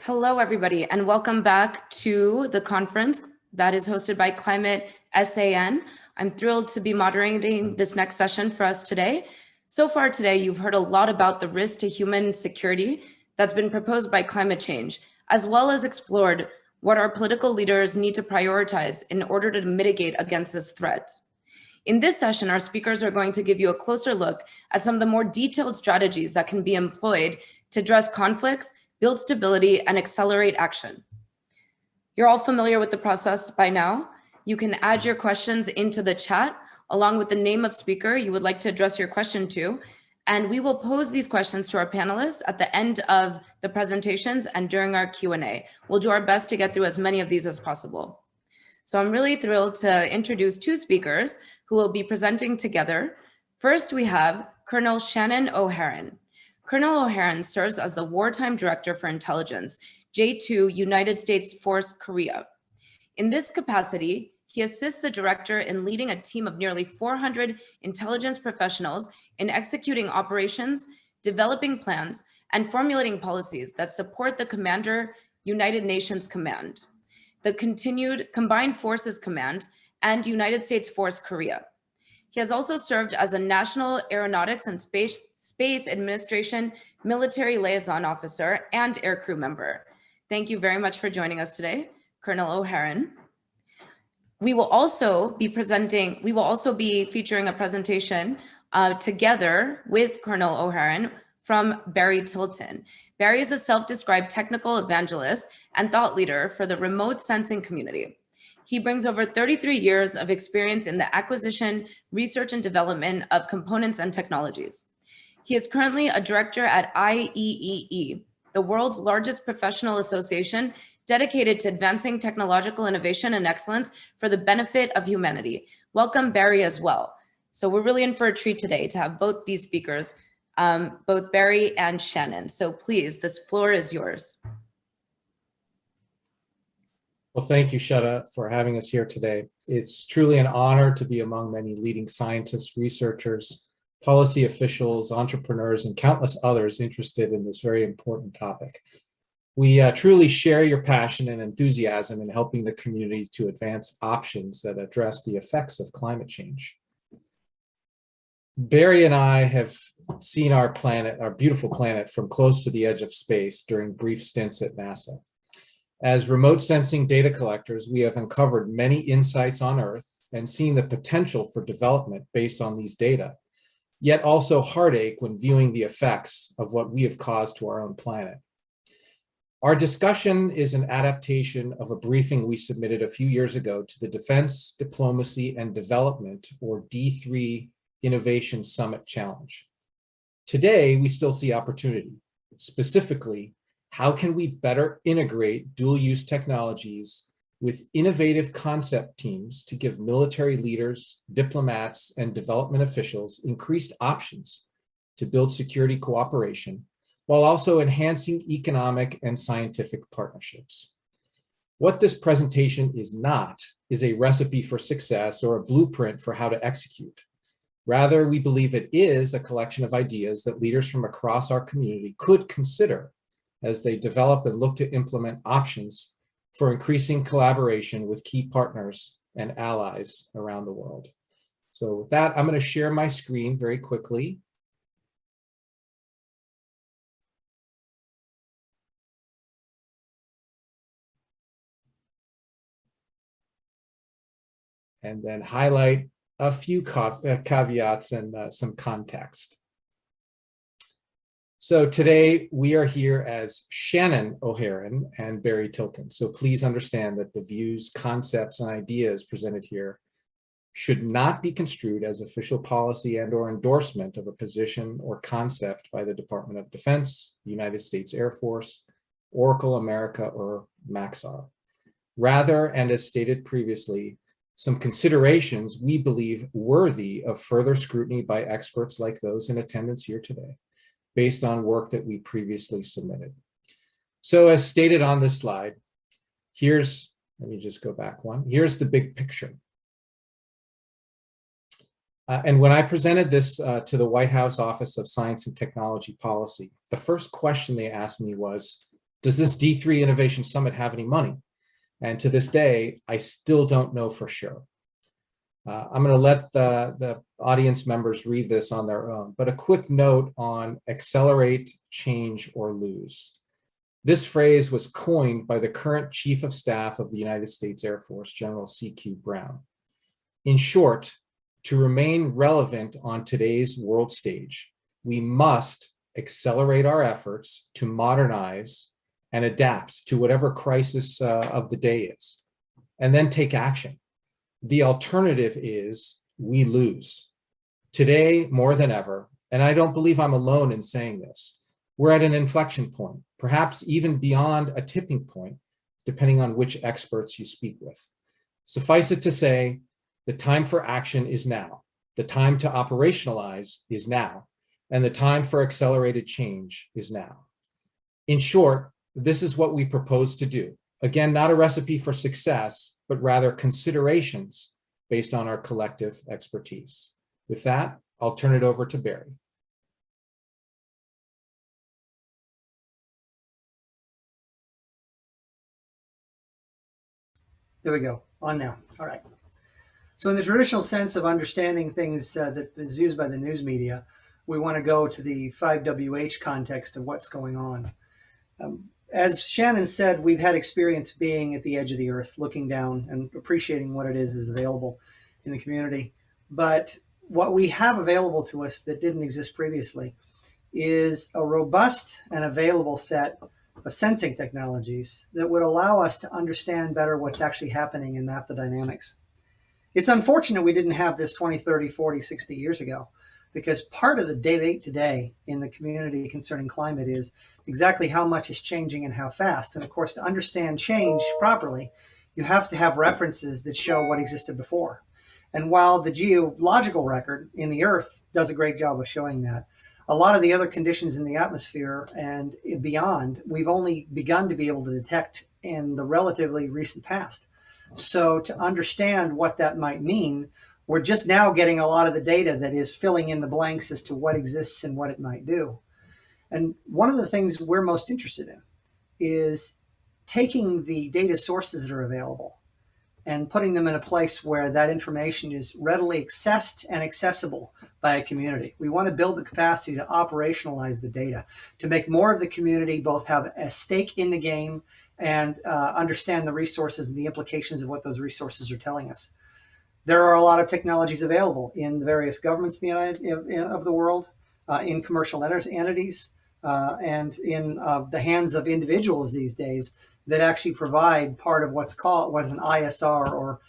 Hello, everybody, and welcome back to the conference that is hosted by Climate SAN. I'm thrilled to be moderating this next session for us today. So far today, you've heard a lot about the risk to human security that's been proposed by climate change, as well as explored what our political leaders need to prioritize in order to mitigate against this threat. In this session, our speakers are going to give you a closer look at some of the more detailed strategies that can be employed to address conflicts, build stability, and accelerate action. You're all familiar with the process by now. You can add your questions into the chat along with the name of speaker you would like to address your question to, and we will pose these questions to our panelists at the end of the presentations and during our Q&A. We'll do our best to get through as many of these as possible. So I'm really thrilled to introduce two speakers who will be presenting together. First, we have Colonel Shannon O'Haran. Colonel O'Haran serves as the Wartime Director for Intelligence, J2 United States Force Korea. In this capacity, he assists the director in leading a team of nearly 400 intelligence professionals in executing operations, developing plans, and formulating policies that support the Commander United Nations Command, the Continued Combined Forces Command, and United States Force Korea. He has also served as a National Aeronautics and Space Administration Military Liaison Officer and Aircrew member. Thank you very much for joining us today, Colonel O'Haran. We will also be featuring a presentation together with Colonel O'Haran from Barry Tilton. Barry is a self-described technical evangelist and thought leader for the remote sensing community. He brings over 33 years of experience in the acquisition, research, and development of components and technologies. He is currently a director at IEEE, the world's largest professional association dedicated to advancing technological innovation and excellence for the benefit of humanity. Welcome, Barry, as well. So we're really in for a treat today to have both these speakers, both Barry and Shannon. So please, this floor is yours. Well, thank you, Sweta, for having us here today. It's truly an honor to be among many leading scientists, researchers, policy officials, entrepreneurs, and countless others interested in this very important topic. We truly share your passion and enthusiasm in helping the community to advance options that address the effects of climate change. Barry and I have seen our planet, our beautiful planet, from close to the edge of space during brief stints at NASA. As remote sensing data collectors, we have uncovered many insights on Earth and seen the potential for development based on these data, yet also heartache when viewing the effects of what we have caused to our own planet. Our discussion is an adaptation of a briefing we submitted a few years ago to the Defense, Diplomacy, and Development, or D3 Innovation Summit Challenge. Today, we still see opportunity. Specifically, how can we better integrate dual-use technologies with innovative concept teams to give military leaders, diplomats, and development officials increased options to build security cooperation, while also enhancing economic and scientific partnerships? What this presentation is not is a recipe for success or a blueprint for how to execute. Rather, we believe it is a collection of ideas that leaders from across our community could consider as they develop and look to implement options for increasing collaboration with key partners and allies around the world. So with that, I'm going to share my screen very quickly. And then highlight a few caveats and some context. So today we are here as Shannon O'Haran and Barry Tilton. So please understand that the views, concepts, and ideas presented here should not be construed as official policy and/or endorsement of a position or concept by the Department of Defense, the United States Air Force, Oracle America, or Maxar. Rather, and as stated previously, some considerations we believe worthy of further scrutiny by experts like those in attendance here today, based on work that we previously submitted. So as stated on this slide, let me just go back one. Here's the big picture. And when I presented this to the White House Office of Science and Technology Policy, the first question they asked me was, Does this D3 Innovation Summit have any money? And to this day, I still don't know for sure. I'm going to let the audience members read this on their own, but a quick note on accelerate, change, or lose. This phrase was coined by the current Chief of Staff of the United States Air Force, General C.Q. Brown. In short, to remain relevant on today's world stage, we must accelerate our efforts to modernize and adapt to whatever crisis of the day is, and then take action. The alternative is we lose. Today, more than ever, and I don't believe I'm alone in saying this, we're at an inflection point, perhaps even beyond a tipping point, depending on which experts you speak with. Suffice it to say, the time for action is now. The time to operationalize is now. And the time for accelerated change is now. In short, this is what we propose to do. Again, not a recipe for success, but rather considerations based on our collective expertise. With that, I'll turn it over to Barry. There we go, on now. All right. So in the traditional sense of understanding things that is used by the news media, we want to go to the 5WH context of what's going on. As Shannon said, we've had experience being at the edge of the earth, looking down and appreciating what it is available in the community. But what we have available to us that didn't exist previously is a robust and available set of sensing technologies that would allow us to understand better what's actually happening and map the dynamics. It's unfortunate we didn't have this 20, 30, 40, 60 years ago, because part of the debate today in the community concerning climate is exactly how much is changing and how fast. And of course, to understand change properly, you have to have references that show what existed before. And while the geological record in the Earth does a great job of showing that, a lot of the other conditions in the atmosphere and beyond, we've only begun to be able to detect in the relatively recent past. So to understand what that might mean, we're just now getting a lot of the data that is filling in the blanks as to what exists and what it might do. And one of the things we're most interested in is taking the data sources that are available and putting them in a place where that information is readily accessed and accessible by a community. We want to build the capacity to operationalize the data, to make more of the community both have a stake in the game and understand the resources and the implications of what those resources are telling us. There are a lot of technologies available in the various governments of the world, in commercial entities, and in the hands of individuals these days that actually provide part of what's an ISR, or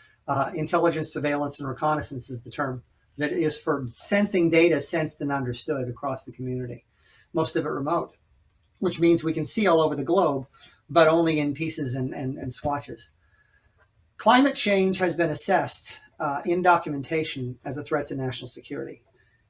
intelligence, surveillance, and reconnaissance is the term, that is for sensing data sensed and understood across the community, most of it remote, which means we can see all over the globe, but only in pieces and swatches. Climate change has been assessed in documentation as a threat to national security.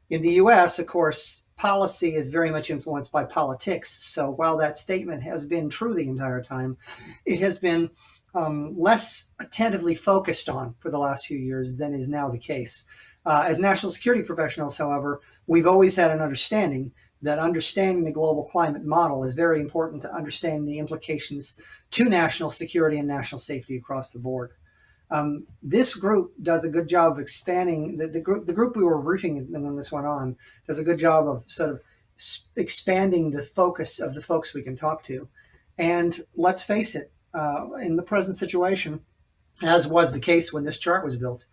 In the US, of course, policy is very much influenced by politics. So while that statement has been true the entire time, it has been less attentively focused on for the last few years than is now the case. As national security professionals, however, we've always had an understanding that understanding the global climate model is very important to understand the implications to national security and national safety across the board. This group does a good job of expanding, the group we were briefing when this went on does a good job of sort of expanding the focus of the folks we can talk to. And let's face it, in the present situation, as was the case when this chart was built,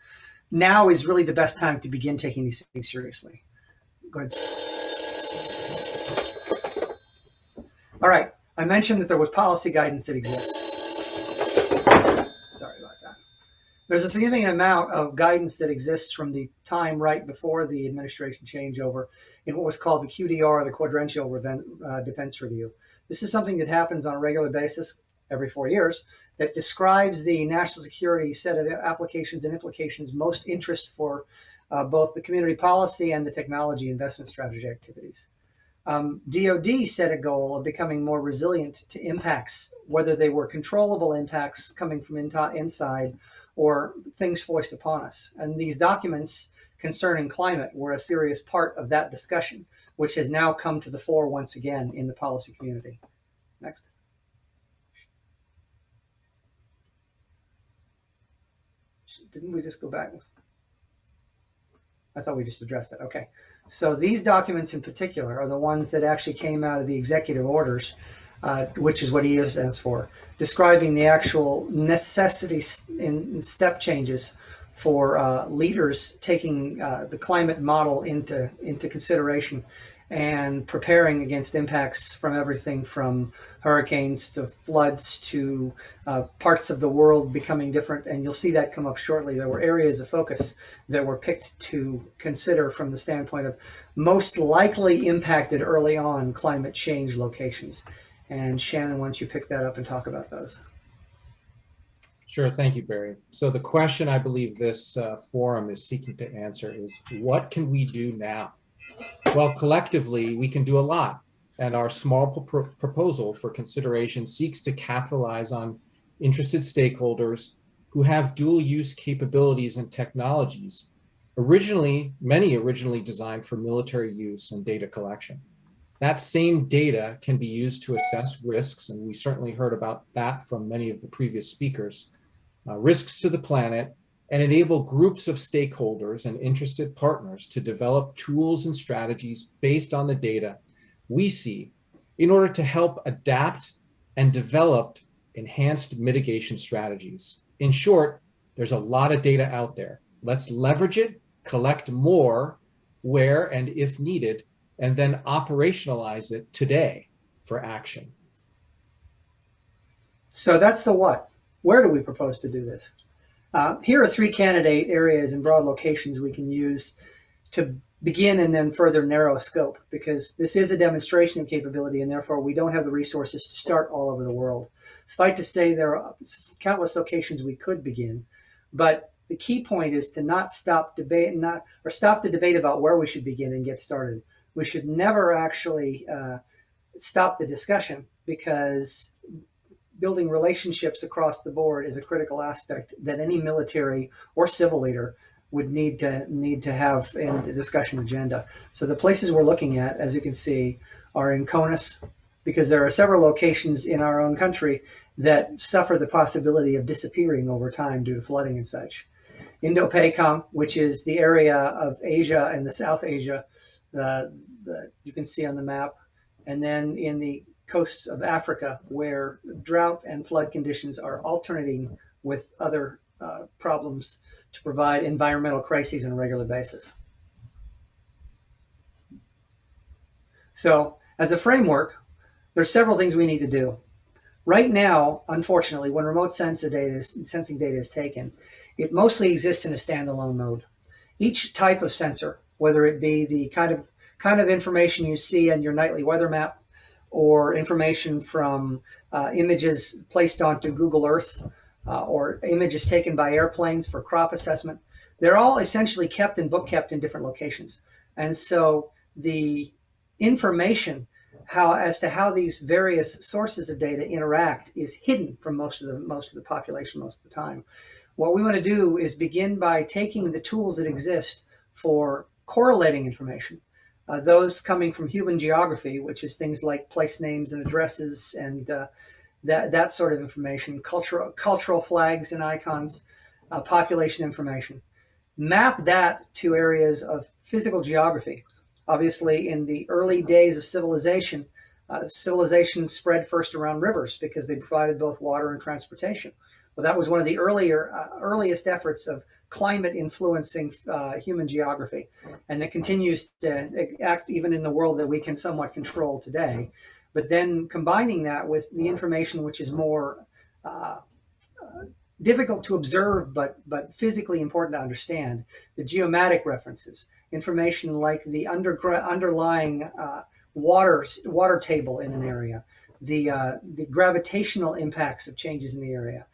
now is really the best time to begin taking these things seriously. Go ahead. All right, I mentioned that there was policy guidance that exists. Sorry about that. There's a significant amount of guidance that exists from the time right before the administration changeover in what was called the QDR, the Quadrennial Defense Review. This is something that happens on a regular basis every 4 years that describes the national security set of applications and implications most interest for both the community policy and the technology investment strategy activities. DoD set a goal of becoming more resilient to impacts, whether they were controllable impacts coming from inside or things foisted upon us. And these documents concerning climate were a serious part of that discussion, which has now come to the fore once again in the policy community. Next. Didn't we just go back? I thought we just addressed that. Okay. So these documents in particular are the ones that actually came out of the executive orders, which is what EO stands for, describing the actual necessities in step changes for leaders taking the climate model into consideration and preparing against impacts from everything from hurricanes to floods to parts of the world becoming different. And you'll see that come up shortly. There were areas of focus that were picked to consider from the standpoint of most likely impacted early on climate change locations. And Shannon, why don't you pick that up and talk about those? Sure, thank you, Barry. So the question I believe this forum is seeking to answer is, what can we do now? Well, collectively, we can do a lot, and our small proposal for consideration seeks to capitalize on interested stakeholders who have dual use capabilities and technologies, many originally designed for military use and data collection. That same data can be used to assess risks, and we certainly heard about that from many of the previous speakers, risks to the planet, and enable groups of stakeholders and interested partners to develop tools and strategies based on the data we see in order to help adapt and develop enhanced mitigation strategies. In short, there's a lot of data out there. Let's leverage it, collect more where and if needed, and then operationalize it today for action. So that's the what. Where do we propose to do this? Here are 3 candidate areas and broad locations we can use to begin and then further narrow scope, because this is a demonstration of capability and therefore we don't have the resources to start all over the world. Suffice to say, there are countless locations we could begin, but the key point is to not stop debate, stop the debate about where we should begin and get started. We should never actually stop the discussion, because building relationships across the board is a critical aspect that any military or civil leader would need to have in the discussion agenda. So the places we're looking at, as you can see, are in CONUS, because there are several locations in our own country that suffer the possibility of disappearing over time due to flooding and such. Indo-PACOM, which is the area of Asia and the South Asia, you can see on the map, and then in the coasts of Africa, where drought and flood conditions are alternating with other problems to provide environmental crises on a regular basis. So as a framework, there's several things we need to do. Right now, unfortunately, when remote sensing data is taken, it mostly exists in a standalone mode. Each type of sensor, whether it be the kind of information you see on your nightly weather map, or information from images placed onto Google Earth, or images taken by airplanes for crop assessment, they're all essentially kept and book kept in different locations. And so the information as to how these various sources of data interact is hidden from most of the population most of the time. What we want to do is begin by taking the tools that exist for correlating information, those coming from human geography, which is things like place names and addresses and that sort of information, cultural flags and icons, population information. Map that to areas of physical geography. Obviously, in the early days of civilization, civilization spread first around rivers because they provided both water and transportation. Well, that was one of the earliest efforts of climate influencing human geography, and it continues to act even in the world that we can somewhat control today. But then combining that with the information which is more difficult to observe, but physically important to understand, the geomatic references, information like the underlying water table in an area, the gravitational impacts of changes in the area,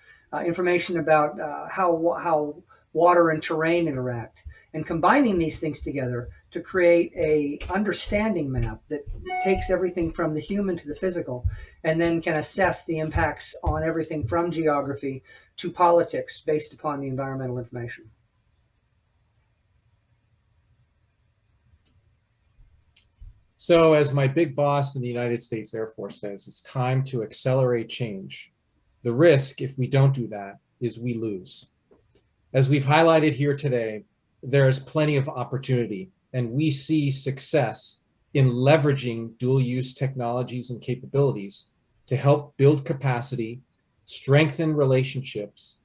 information about how water and terrain interact, and combining these things together to create a understanding map that takes everything from the human to the physical, and then can assess the impacts on everything from geography to politics based upon the environmental information. So as my big boss in the United States Air Force says, it's time to accelerate change. The risk, if we don't do that, is we lose. As we've highlighted here today, there is plenty of opportunity, and we see success in leveraging dual-use technologies and capabilities to help build capacity, strengthen relationships,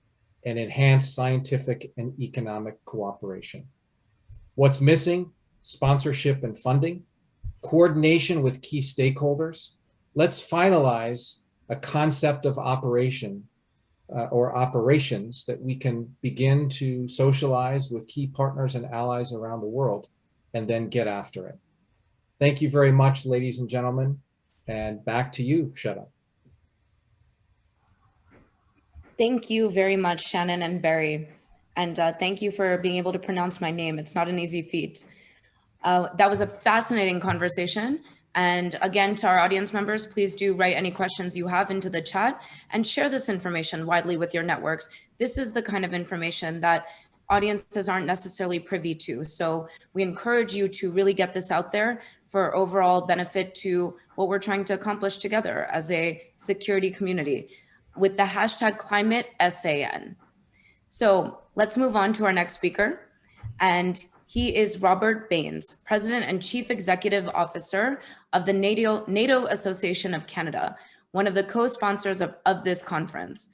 and enhance scientific and economic cooperation. What's missing? Sponsorship and funding, coordination with key stakeholders. Let's finalize a concept of operation or operations that we can begin to socialize with key partners and allies around the world, and then get after it. Thank you very much, ladies and gentlemen, and back to you, Sweta. Thank you very much, Shannon and Barry. And thank you for being able to pronounce my name. It's not an easy feat. That was a fascinating conversation. And again, to our audience members, please do write any questions you have into the chat and share this information widely with your networks. This is the kind of information that audiences aren't necessarily privy to. So we encourage you to really get this out there for overall benefit to what we're trying to accomplish together as a security community with the hashtag #ClimateSAN. So let's move on to our next speaker. And he is Robert Baines, President and Chief Executive Officer of the NATO Association of Canada, one of the co-sponsors of this conference.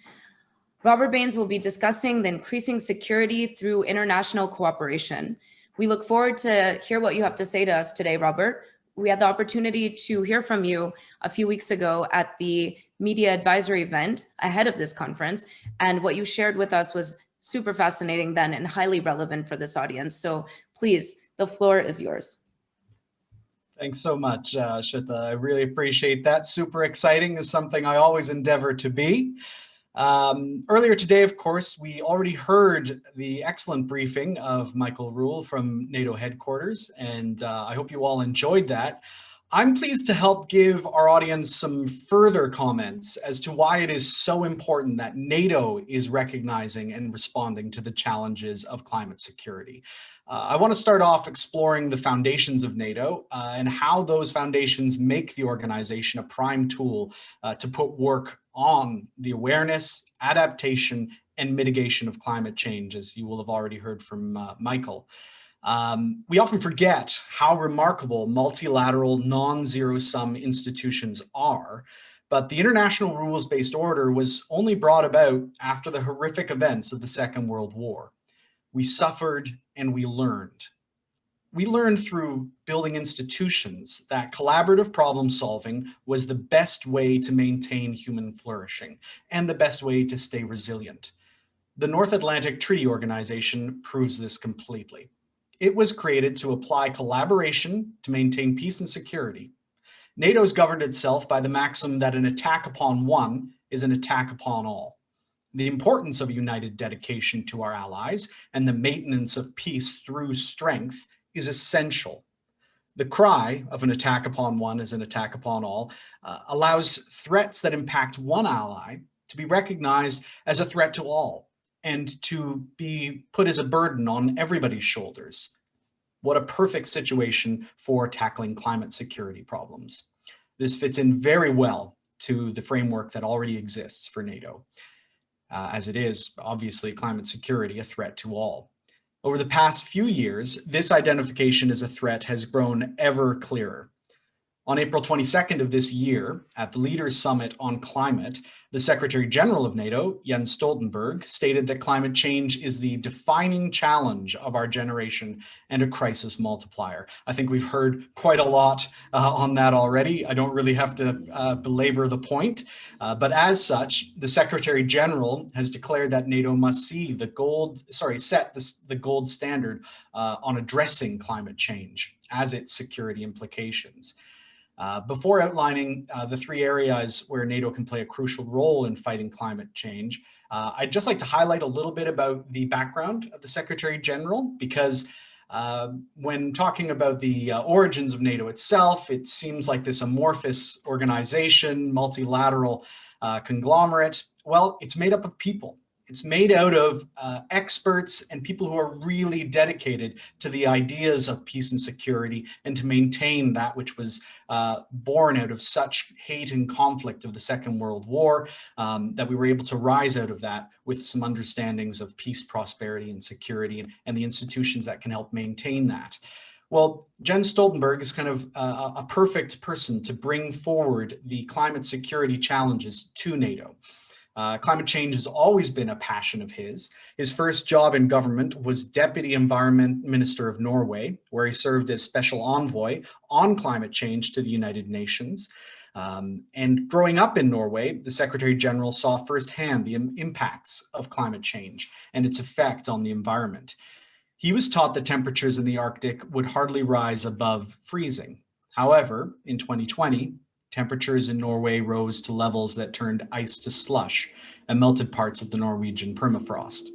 Robert Baines will be discussing the increasing security through international cooperation. We look forward to hear what you have to say to us today, Robert. We had the opportunity to hear from you a few weeks ago at the media advisory event ahead of this conference, and what you shared with us was super fascinating then and highly relevant for this audience. So please, the floor is yours. Thanks so much, Sweta. I really appreciate that. Super exciting is something I always endeavor to be. Earlier today, of course, we already heard the excellent briefing of Michael Rule from NATO headquarters, and I hope you all enjoyed that. I'm pleased to help give our audience some further comments as to why it is so important that NATO is recognizing and responding to the challenges of climate security. I want to start off exploring the foundations of NATO and how those foundations make the organization a prime tool to put work on the awareness, adaptation, and mitigation of climate change, as you will have already heard from Michael. We often forget how remarkable multilateral non-zero-sum institutions are, but the international rules-based order was only brought about after the horrific events of the Second World War. We suffered and we learned. We learned through building institutions that collaborative problem solving was the best way to maintain human flourishing and the best way to stay resilient. The North Atlantic Treaty Organization proves this completely. It was created to apply collaboration to maintain peace and security. NATO's governed itself by the maxim that an attack upon one is an attack upon all. The importance of a united dedication to our allies and the maintenance of peace through strength is essential. The cry of an attack upon one is an attack upon all allows threats that impact one ally to be recognized as a threat to all and to be put as a burden on everybody's shoulders. What a perfect situation for tackling climate security problems. This fits in very well to the framework that already exists for NATO, as it is obviously climate security, a threat to all. Over the past few years, this identification as a threat has grown ever clearer. On April 22nd of this year, at the Leaders Summit on Climate, the Secretary General of NATO, Jens Stoltenberg, stated that climate change is the defining challenge of our generation and a crisis multiplier. I think we've heard quite a lot on that already. I don't really have to belabor the point, but as such, the Secretary General has declared that NATO must set the gold standard on addressing climate change as its security implications. Before outlining the three areas where NATO can play a crucial role in fighting climate change, I'd just like to highlight a little bit about the background of the Secretary General, because when talking about the origins of NATO itself, it seems like this amorphous organization, multilateral conglomerate. Well, it's made up of people, It's made out of experts and people who are really dedicated to the ideas of peace and security and to maintain that which was born out of such hate and conflict of the Second World War, that we were able to rise out of that with some understandings of peace, prosperity, and security, and the institutions that can help maintain that. Well, Jens Stoltenberg is kind of a perfect person to bring forward the climate security challenges to NATO. Climate change has always been a passion of his. His first job in government was Deputy Environment Minister of Norway, where he served as Special Envoy on climate change to the United Nations. And growing up in Norway, the Secretary General saw firsthand the impacts of climate change and its effect on the environment. He was taught that temperatures in the Arctic would hardly rise above freezing. However, in 2020, temperatures in Norway rose to levels that turned ice to slush and melted parts of the Norwegian permafrost.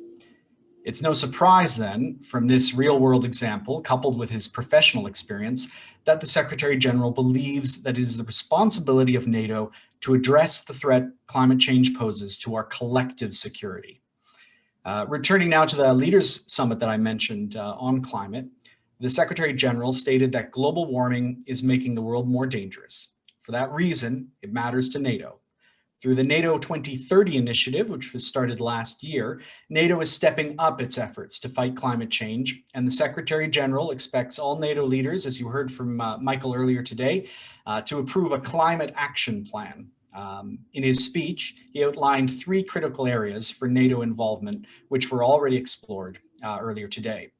It's no surprise then, from this real-world example, coupled with his professional experience, that the Secretary General believes that it is the responsibility of NATO to address the threat climate change poses to our collective security. Returning now to the Leaders Summit that I mentioned on climate, the Secretary General stated that global warming is making the world more dangerous. For that reason, it matters to NATO. Through the NATO 2030 initiative, which was started last year, NATO is stepping up its efforts to fight climate change, and the Secretary General expects all NATO leaders, as you heard from Michael earlier today, to approve a climate action plan. In his speech, he outlined 3 critical areas for NATO involvement, which were already explored earlier today.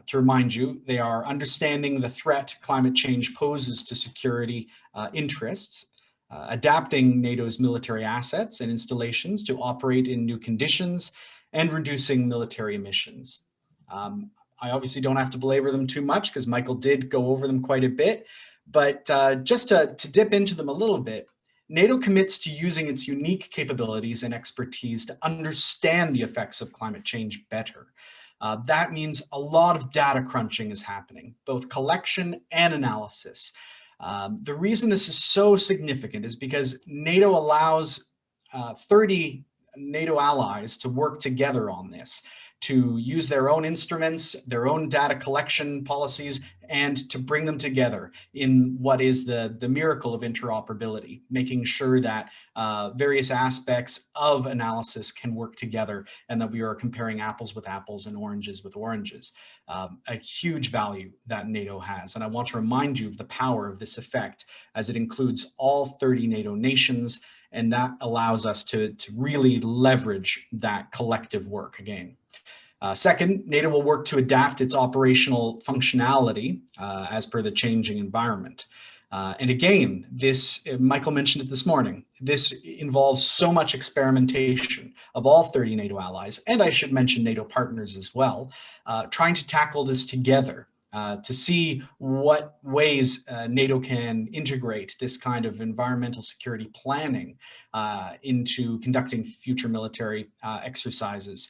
To remind you, they are understanding the threat climate change poses to security interests, adapting NATO's military assets and installations to operate in new conditions, and reducing military emissions. I obviously don't have to belabor them too much because Michael did go over them quite a bit, but just to dip into them a little bit, NATO commits to using its unique capabilities and expertise to understand the effects of climate change better. That means a lot of data crunching is happening, both collection and analysis. The reason this is so significant is because NATO allows 30 NATO allies to work together on this, to use their own instruments, their own data collection policies, and to bring them together in what is the miracle of interoperability, making sure that various aspects of analysis can work together and that we are comparing apples with apples and oranges with oranges. A huge value that NATO has. And I want to remind you of the power of this effect as it includes all 30 NATO nations, and that allows us to really leverage that collective work again. Second, NATO will work to adapt its operational functionality as per the changing environment. And again, this, Michael mentioned it this morning, this involves so much experimentation of all 30 NATO allies, and I should mention NATO partners as well, trying to tackle this together to see what ways NATO can integrate this kind of environmental security planning into conducting future military exercises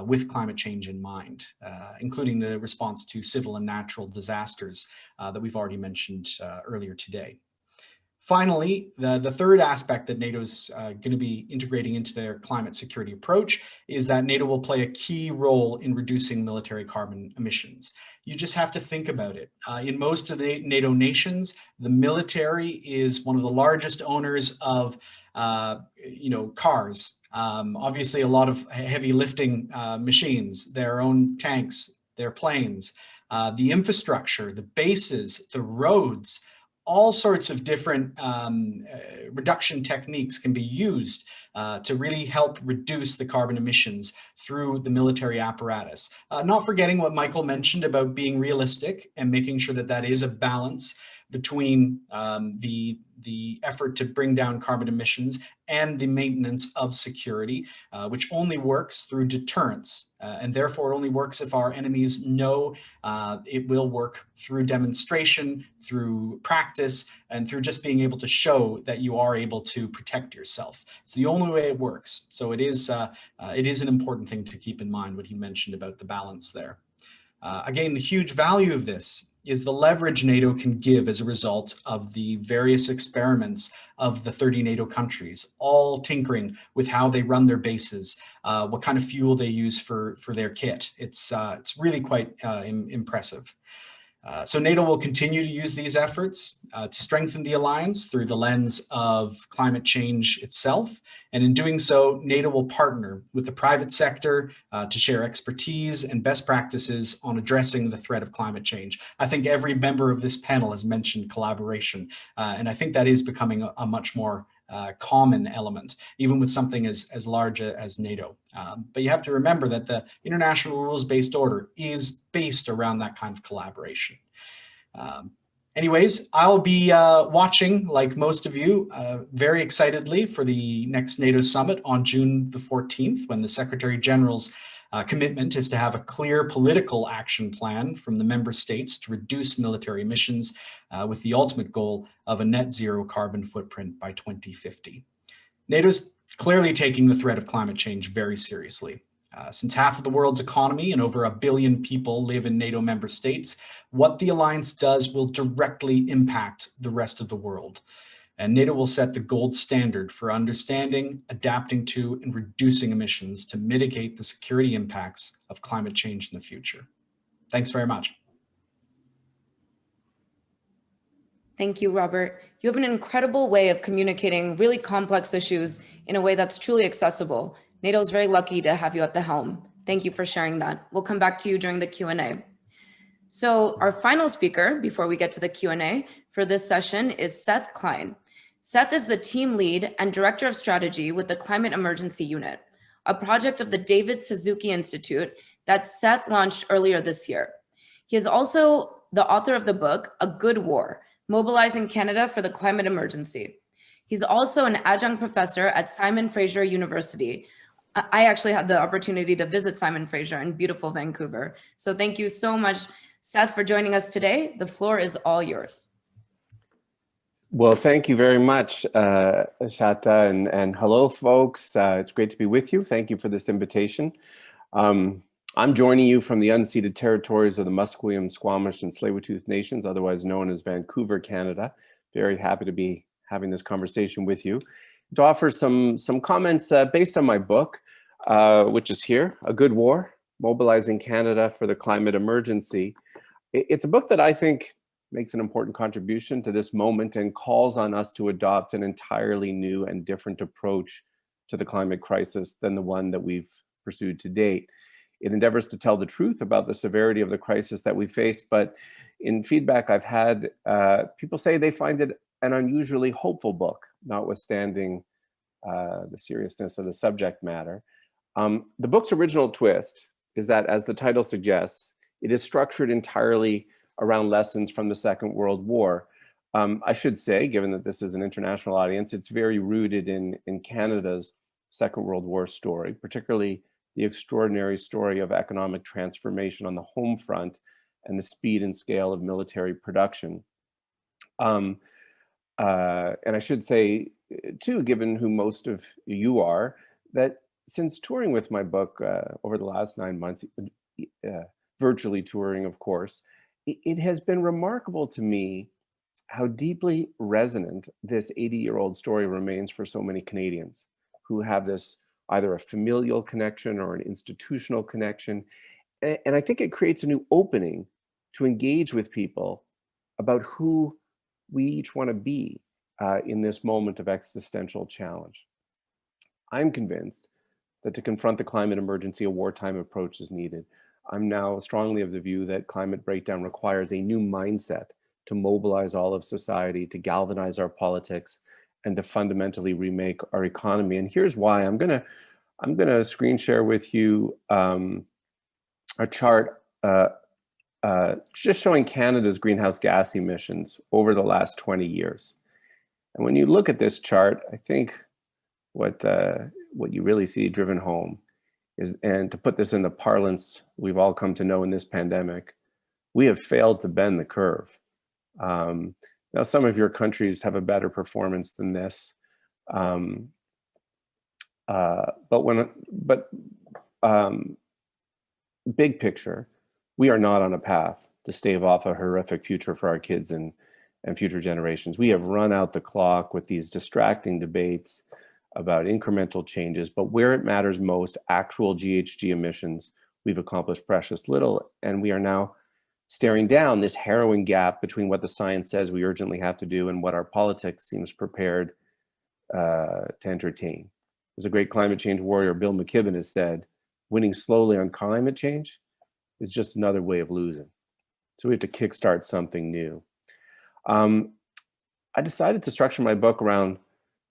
with climate change in mind, including the response to civil and natural disasters that we've already mentioned earlier today. Finally, the third aspect that NATO's going to be integrating into their climate security approach is that NATO will play a key role in reducing military carbon emissions. You just have to think about it. In most of the NATO nations, the military is one of the largest owners of cars. Obviously, a lot of heavy lifting machines, their own tanks, their planes, the infrastructure, the bases, the roads, all sorts of different reduction techniques can be used to really help reduce the carbon emissions through the military apparatus. Not forgetting what Michael mentioned about being realistic and making sure that that is a balance between the effort to bring down carbon emissions and the maintenance of security, which only works through deterrence. And therefore it only works if our enemies know it will work through demonstration, through practice, and through just being able to show that you are able to protect yourself. It's the only way it works. So it is an important thing to keep in mind, what he mentioned about the balance there. Again, the huge value of this is the leverage NATO can give as a result of the various experiments of the 30 NATO countries, all tinkering with how they run their bases, what kind of fuel they use for their kit. It's really quite impressive. So NATO will continue to use these efforts to strengthen the alliance through the lens of climate change itself. And in doing so, NATO will partner with the private sector to share expertise and best practices on addressing the threat of climate change. I think every member of this panel has mentioned collaboration, and I think that is becoming a much more common element, even with something as large as NATO. But you have to remember that the international rules-based order is based around that kind of collaboration. Anyways, I'll be watching, like most of you, very excitedly for the next NATO summit on June the 14th, when the Secretary General's commitment is to have a clear political action plan from the member states to reduce military emissions with the ultimate goal of a net zero carbon footprint by 2050. NATO's clearly taking the threat of climate change very seriously. Since half of the world's economy and over 1 billion people live in NATO member states, what the alliance does will directly impact the rest of the world. And NATO will set the gold standard for understanding, adapting to, and reducing emissions to mitigate the security impacts of climate change in the future. Thanks very much. Thank you, Robert. You have an incredible way of communicating really complex issues in a way that's truly accessible. NATO is very lucky to have you at the helm. Thank you for sharing that. We'll come back to you during the Q&A. So our final speaker, before we get to the Q&A for this session, is Seth Klein. Seth is the team lead and director of strategy with the Climate Emergency Unit, a project of the David Suzuki Institute that Seth launched earlier this year. He is also the author of the book, A Good War, Mobilizing Canada for the Climate Emergency. He's also an adjunct professor at Simon Fraser University. I actually had the opportunity to visit Simon Fraser in beautiful Vancouver. So thank you so much, Seth, for joining us today. The floor is all yours. Well, thank you very much, Shata, and hello, folks. It's great to be with you. Thank you for this invitation. I'm joining you from the unceded territories of the Musqueam, Squamish, and Tsleil-Waututh Nations, otherwise known as Vancouver, Canada. Very happy to be having this conversation with you. To offer some comments based on my book, which is here, A Good War, Mobilizing Canada for the Climate Emergency. It's a book that I think makes an important contribution to this moment and calls on us to adopt an entirely new and different approach to the climate crisis than the one that we've pursued to date. It endeavors to tell the truth about the severity of the crisis that we face, but in feedback I've had, people say they find it an unusually hopeful book, notwithstanding the seriousness of the subject matter. The book's original twist is that, as the title suggests, it is structured entirely around lessons from the Second World War. I should say, given that this is an international audience, it's very rooted in Canada's Second World War story, particularly the extraordinary story of economic transformation on the home front and the speed and scale of military production. And I should say, too, given who most of you are, that since touring with my book over the last 9 months, virtually touring, of course, it has been remarkable to me how deeply resonant this 80-year-old story remains for so many Canadians who have this either a familial connection or an institutional connection. And I think it creates a new opening to engage with people about who we each want to be in this moment of existential challenge. I'm convinced that to confront the climate emergency, a wartime approach is needed. I'm now strongly of the view that climate breakdown requires a new mindset to mobilize all of society, to galvanize our politics, and to fundamentally remake our economy. And here's why. I'm gonna screen share with you a chart just showing Canada's greenhouse gas emissions over the last 20 years. And when you look at this chart, I think what you really see driven home is, and to put this in the parlance we've all come to know in this pandemic, we have failed to bend the curve. Now, some of your countries have a better performance than this, but big picture, we are not on a path to stave off a horrific future for our kids and future generations. We have run out the clock with these distracting debates about incremental changes, but where it matters most, actual GHG emissions, we've accomplished precious little, and we are now staring down this harrowing gap between what the science says we urgently have to do and what our politics seems prepared to entertain. As a great climate change warrior, Bill McKibben, has said, winning slowly on climate change is just another way of losing. So we have to kickstart something new. I decided to structure my book around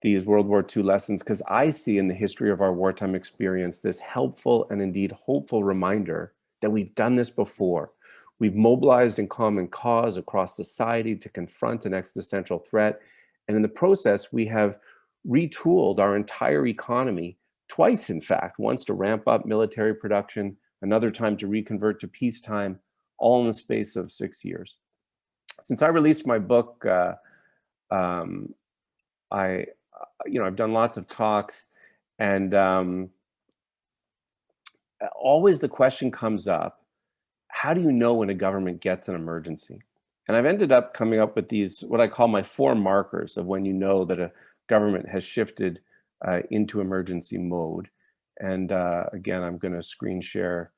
these World War II lessons because I see in the history of our wartime experience this helpful and indeed hopeful reminder that we've done this before. We've mobilized in common cause across society to confront an existential threat. And in the process, we have retooled our entire economy twice, in fact, once to ramp up military production, another time to reconvert to peacetime, all in the space of 6 years. Since I released my book, I've done lots of talks, and always the question comes up, how do you know when a government gets an emergency? And I've ended up coming up with these, what I call my 4 markers of when you know that a government has shifted into emergency mode. And again, I'm going to screen share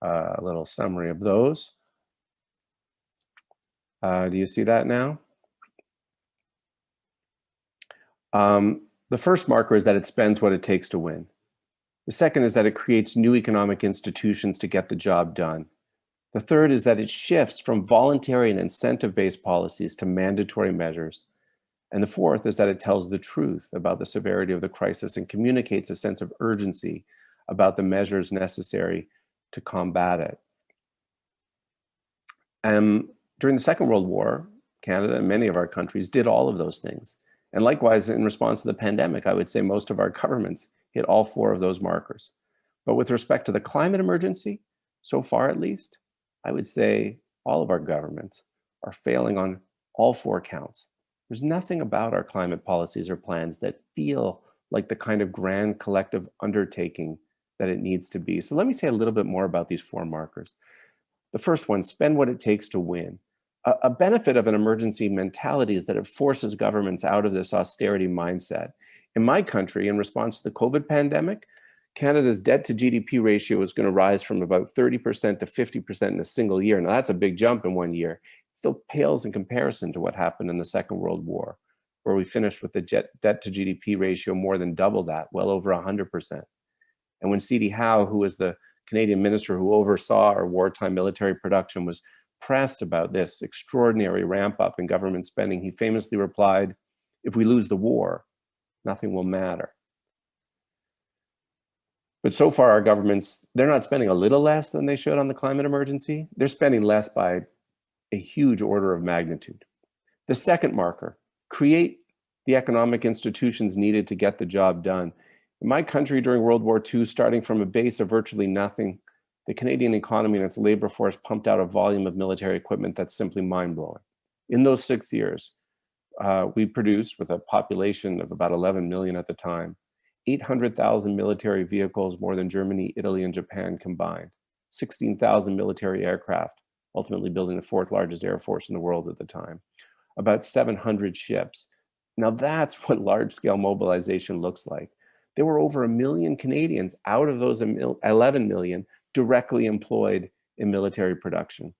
a little summary of those. Do you see that now? The first marker is that it spends what it takes to win. The second is that it creates new economic institutions to get the job done. The third is that it shifts from voluntary and incentive-based policies to mandatory measures. And the fourth is that it tells the truth about the severity of the crisis and communicates a sense of urgency about the measures necessary to combat it. During the Second World War, Canada and many of our countries did all of those things. And likewise, in response to the pandemic, I would say most of our governments hit all 4 of those markers. But with respect to the climate emergency, so far at least, I would say all of our governments are failing on all 4 counts. There's nothing about our climate policies or plans that feel like the kind of grand collective undertaking that it needs to be. So let me say a little bit more about these 4 markers. The first one, spend what it takes to win. A benefit of an emergency mentality is that it forces governments out of this austerity mindset. In my country, in response to the COVID pandemic, Canada's debt to GDP ratio is going to rise from about 30% to 50% in a single year. Now that's a big jump in 1 year. It still pales in comparison to what happened in the Second World War, where we finished with the debt to GDP ratio more than double that, well over 100%. And when C.D. Howe, who was the Canadian minister who oversaw our wartime military production, was pressed about this extraordinary ramp up in government spending, he famously replied, "If we lose the war, nothing will matter." But so far, our governments, they're not spending a little less than they should on the climate emergency. They're spending less by a huge order of magnitude. The second marker, create the economic institutions needed to get the job done. In my country during World War II, starting from a base of virtually nothing, the Canadian economy and its labor force pumped out a volume of military equipment that's simply mind-blowing. In those 6 years, we produced, with a population of about 11 million at the time, 800,000 military vehicles, more than Germany, Italy, and Japan combined, 16,000 military aircraft, ultimately building the 4th largest air force in the world at the time, about 700 ships. Now that's what large-scale mobilization looks like. There were over 1 million Canadians out of those 11 million directly employed in military production.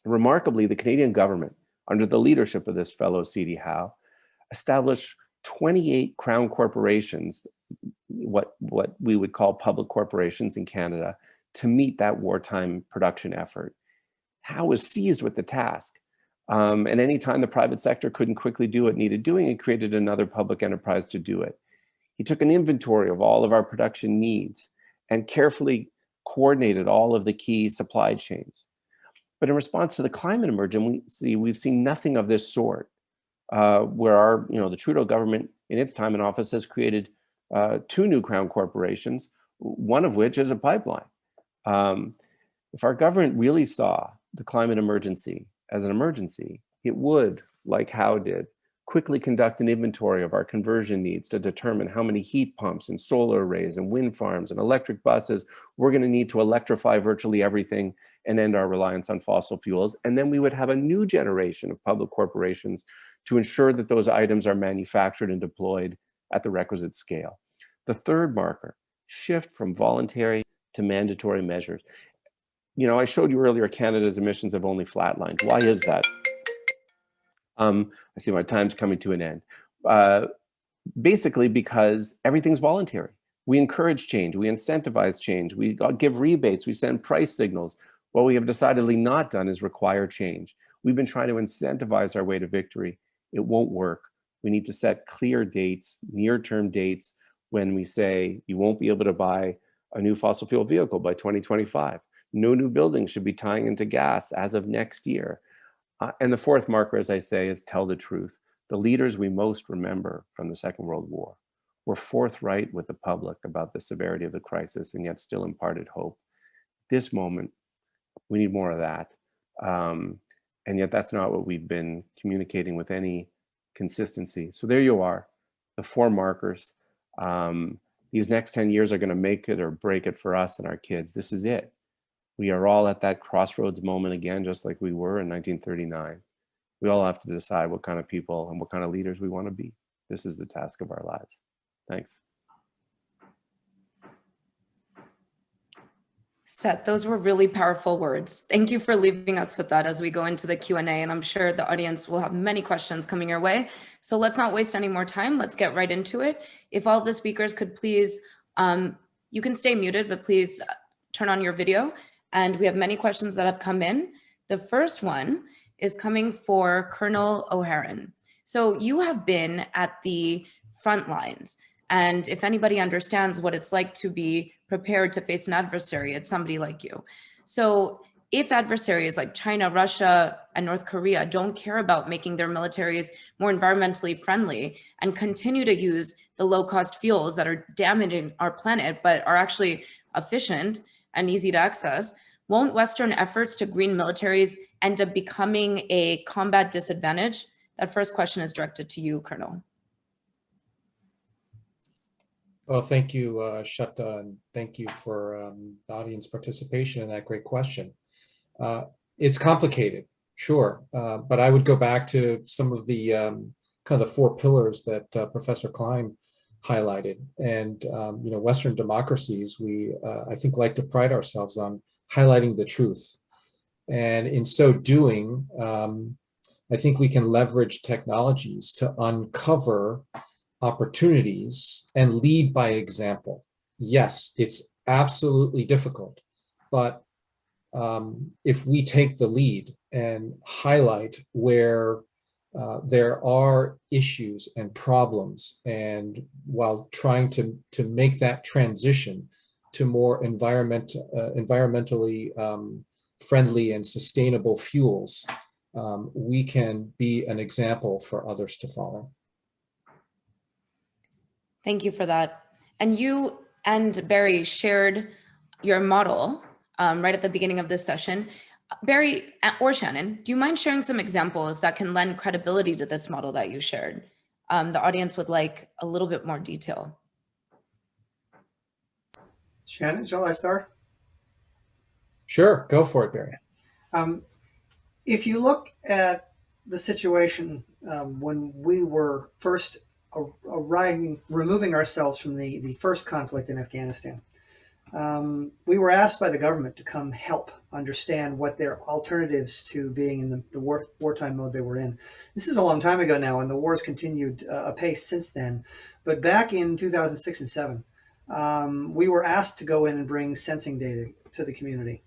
Remarkably, the Canadian government, under the leadership of this fellow C.D. Howe, established 28 crown corporations, what we would call public corporations in Canada, to meet that wartime production effort. Howe was seized with the task. And anytime the private sector couldn't quickly do what needed doing, he created another public enterprise to do it. He took an inventory of all of our production needs and carefully coordinated all of the key supply chains. But in response to the climate emergency, we've seen nothing of this sort, where the Trudeau government in its time in office has created 2 new crown corporations, one of which is a pipeline. If our government really saw the climate emergency as an emergency, it would, like Howe did, quickly conduct an inventory of our conversion needs to determine how many heat pumps and solar arrays and wind farms and electric buses we're going to need to electrify virtually everything and end our reliance on fossil fuels. And then we would have a new generation of public corporations to ensure that those items are manufactured and deployed at the requisite scale. The third marker, shift from voluntary to mandatory measures. You know, I showed you earlier Canada's emissions have only flatlined. Why is that? I see my time's coming to an end. Basically because everything's voluntary. We encourage change, we incentivize change, we give rebates, we send price signals. What we have decidedly not done is require change. We've been trying to incentivize our way to victory. It won't work. We need to set clear dates, near-term dates, when we say you won't be able to buy a new fossil fuel vehicle by 2025. No new buildings should be tying into gas as of next year. And the fourth marker, as I say, is tell the truth. The leaders we most remember from the Second World War were forthright with the public about the severity of the crisis and yet still imparted hope. This moment, we need more of that. And yet that's not what we've been communicating with any consistency. So there you are, the four markers. These next 10 years are going to make it or break it for us and our kids. This is it. We are all at that crossroads moment again, just like we were in 1939. We all have to decide what kind of people and what kind of leaders we want to be. This is the task of our lives. Thanks. Seth, those were really powerful words. Thank you for leaving us with that as we go into the Q&A, and I'm sure the audience will have many questions coming your way. So let's not waste any more time. Let's get right into it. If all the speakers could please, you can stay muted, but please turn on your video. And we have many questions that have come in. The first one is coming for Colonel O'Haran. So you have been at the front lines. And if anybody understands what it's like to be prepared to face an adversary, it's somebody like you. So if adversaries like China, Russia, and North Korea don't care about making their militaries more environmentally friendly and continue to use the low-cost fuels that are damaging our planet, but are actually efficient and easy to access, won't Western efforts to green militaries end up becoming a combat disadvantage? That first question is directed to you, Colonel. Well, thank you, Sweta, and thank you for the audience participation in that great question. It's complicated, sure, but I would go back to some of the kind of the four pillars that Professor Klein highlighted. And you know, Western democracies, we I think like to pride ourselves on highlighting the truth, and in so doing, I think we can leverage technologies to uncover opportunities and lead by example. Yes, it's absolutely difficult, but if we take the lead and highlight where there are issues and problems, and while trying to make that transition to more environmentally friendly and sustainable fuels, we can be an example for others to follow. Thank you for that. And you and Barry shared your model right at the beginning of this session. Barry or Shannon, do you mind sharing some examples that can lend credibility to this model that you shared? The audience would like a little bit more detail. Shannon, shall I start? Sure, go for it, Barry. If you look at the situation when we were first removing ourselves from the first conflict in Afghanistan, we were asked by the government to come help understand what their alternatives to being in the wartime mode they were in. This is a long time ago now, and the war's continued apace since then. But back in 2006 and 2007, we were asked to go in and bring sensing data to the community.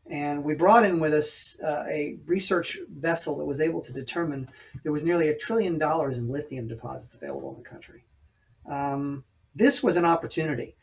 And we brought in with us a research vessel that was able to determine there was nearly $1 trillion in lithium deposits available in the country. This was an opportunity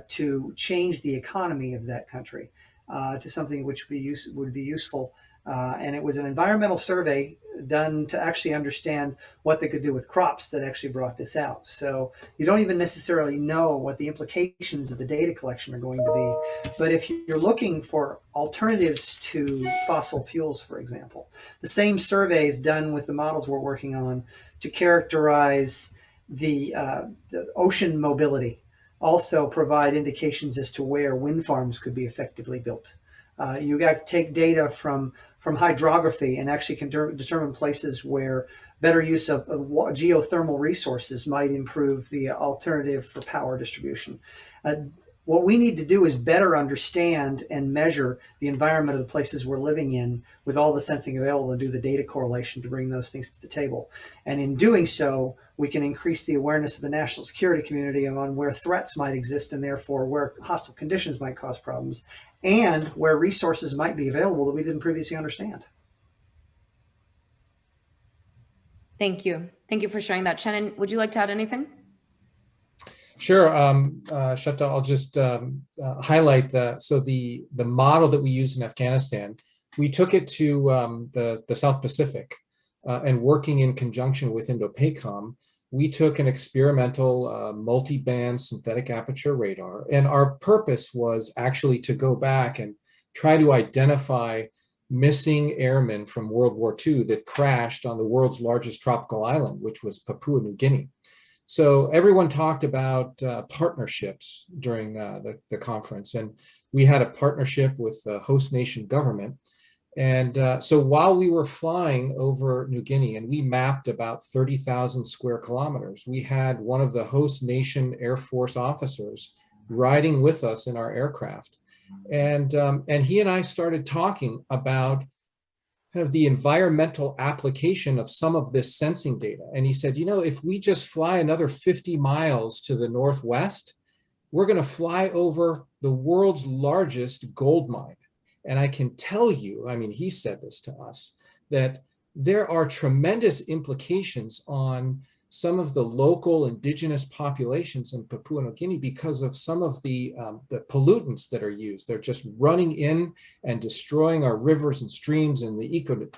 to change the economy of that country to something which would be useful. And it was an environmental survey done to actually understand what they could do with crops that actually brought this out. So you don't even necessarily know what the implications of the data collection are going to be. But if you're looking for alternatives to fossil fuels, for example, the same surveys done with the models we're working on to characterize the ocean mobility also provide indications as to where wind farms could be effectively built. You got to take data from hydrography and actually can determine places where better use of geothermal resources might improve the alternative for power distribution. What we need to do is better understand and measure the environment of the places we're living in with all the sensing available and do the data correlation to bring those things to the table. And in doing so, we can increase the awareness of the national security community on where threats might exist and therefore where hostile conditions might cause problems and where resources might be available that we didn't previously understand. Thank you. Thank you for sharing that. Shannon, would you like to add anything? Sure, Sweta, I'll just highlight the model that we use in Afghanistan. We took it to the South Pacific and working in conjunction with INDOPACOM, we took an experimental multi-band synthetic aperture radar, and our purpose was actually to go back and try to identify missing airmen from World War II that crashed on the world's largest tropical island, which was Papua New Guinea. So everyone talked about partnerships during the conference, and we had a partnership with the host nation government. And so while we were flying over New Guinea, and we mapped about 30,000 square kilometers, we had one of the host nation Air Force officers riding with us in our aircraft. And he and I started talking about kind of the environmental application of some of this sensing data. And he said, you know, if we just fly another 50 miles to the northwest, we're going to fly over the world's largest gold mine. And I can tell you, I mean, he said this to us, that there are tremendous implications on some of the local indigenous populations in Papua New Guinea because of some of the pollutants that are used. They're just running in and destroying our rivers and streams and the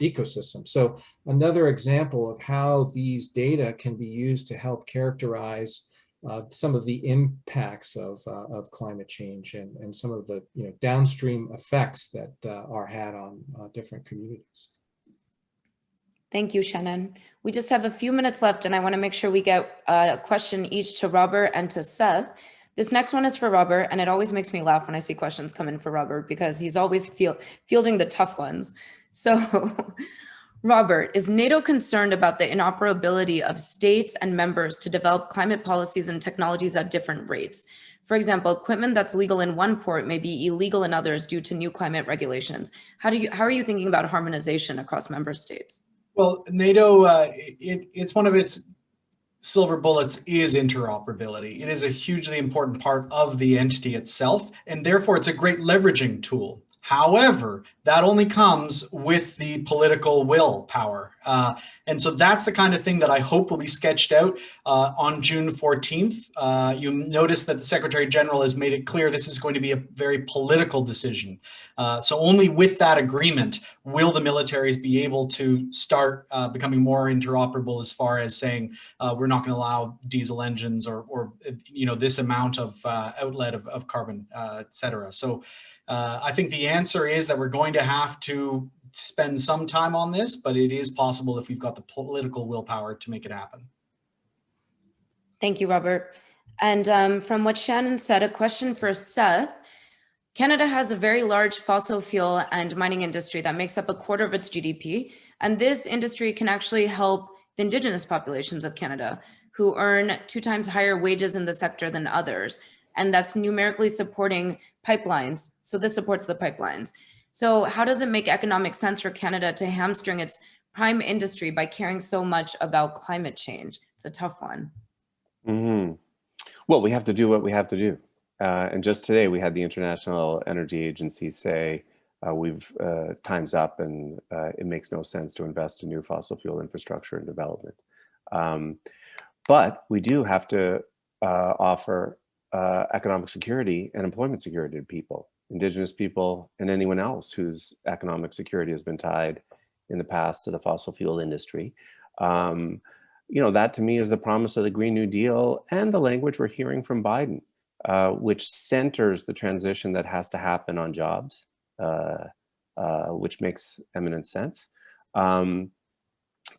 ecosystem. So another example of how these data can be used to help characterize some of the impacts of climate change and some of the downstream effects that are had on different communities. Thank you, Shannon. We just have a few minutes left, and I want to make sure we get a question each to Robert and to Seth. This next one is for Robert, and it always makes me laugh when I see questions come in for Robert because he's always fielding the tough ones. So, Robert, is NATO concerned about the inoperability of states and members to develop climate policies and technologies at different rates? For example, equipment that's legal in one port may be illegal in others due to new climate regulations. How are you thinking about harmonization across member states? Well, NATO, it's one of its silver bullets is interoperability. It is a hugely important part of the entity itself, and therefore it's a great leveraging tool. However, that only comes with the political willpower. And so that's the kind of thing that I hope will be sketched out on June 14th. You notice that the Secretary General has made it clear this is going to be a very political decision. So only with that agreement will the militaries be able to start becoming more interoperable as far as saying we're not going to allow diesel engines or this amount of outlet of carbon, et cetera. So I think the answer is that we're going to have to spend some time on this, but it is possible if we've got the political willpower to make it happen. Thank you, Robert. And from what Shannon said, a question for Seth. Canada has a very large fossil fuel and mining industry that makes up a quarter of its GDP. And this industry can actually help the Indigenous populations of Canada who earn 2 times higher wages in the sector than others. And that's numerically supporting pipelines. So this supports the pipelines. So how does it make economic sense for Canada to hamstring its prime industry by caring so much about climate change? It's a tough one. Mm-hmm. Well, we have to do what we have to do. And just today we had the International Energy Agency say time's up and it makes no sense to invest in new fossil fuel infrastructure and development. But we do have to offer economic security and employment security to people, Indigenous people, and anyone else whose economic security has been tied in the past to the fossil fuel industry. That to me is the promise of the Green New Deal and the language we're hearing from Biden, which centers the transition that has to happen on jobs, which makes eminent sense. And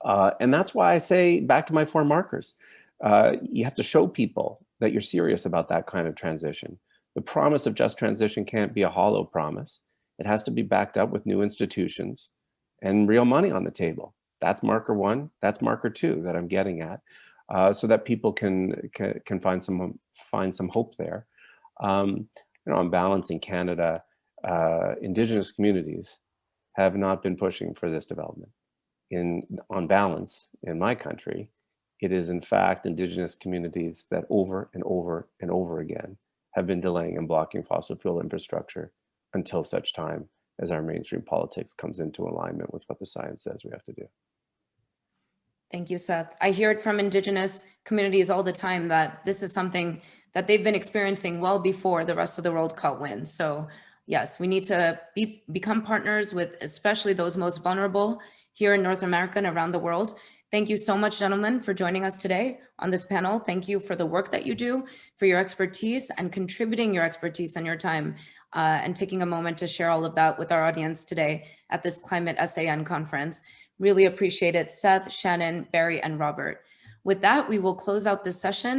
that's why I say, back to my 4 markers, you have to show people that you're serious about that kind of transition. The promise of just transition can't be a hollow promise. It has to be backed up with new institutions and real money on the table. That's marker one. That's marker two that I'm getting at, so that people can find some hope there. On balance in Canada, Indigenous communities have not been pushing for this development. On balance, in my country, it is in fact Indigenous communities that over and over and over again have been delaying and blocking fossil fuel infrastructure until such time as our mainstream politics comes into alignment with what the science says we have to do. Thank you, Seth. I hear it from Indigenous communities all the time that this is something that they've been experiencing well before the rest of the world caught wind. So yes, we need to become partners with especially those most vulnerable here in North America and around the world. Thank you so much, gentlemen, for joining us today on this panel. Thank you for the work that you do, for your expertise and contributing your expertise and your time and taking a moment to share all of that with our audience today at this Climate SAN conference. Really appreciate it, Seth, Shannon, Barry, and Robert. With that, we will close out this session.